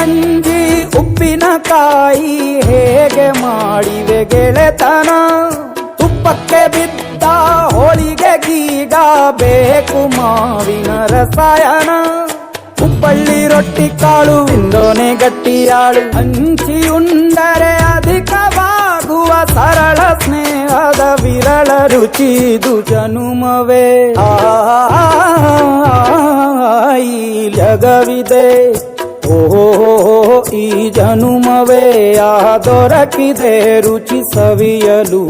ಗಂಜಿ ಉಪ್ಪಿನಕಾಯಿ ಹೇಗೆ ಮಾಡಿವೆ ಗೆಳೆತನ, ತುಪ್ಪಕ್ಕೆ ಬಿದ್ದ ಹೋಳಿಗೆ ಗೀಗ ಬೇಕು ಮಾವಿನ ರಸಾಯನ. ಹುಬ್ಬಳ್ಳಿ ರೊಟ್ಟಿ ಕಾಳು ಇಂದೋನೆ ಗಟ್ಟಿಯಾಳು, ಹಂಚಿ ಉಂಡರೆ ಅಧಿಕವಾಗುವ ಸರಳ ಸ್ನೇಹದ ವಿರಳ ರುಚಿದು ಜನುಮವೇ. ಈ ಜಗವಿದೆ ಓಹೋ ಈ ಜನುಮವೇ, ದೊರಕಿದೆ ರುಚಿ ಸವಿಯಲು.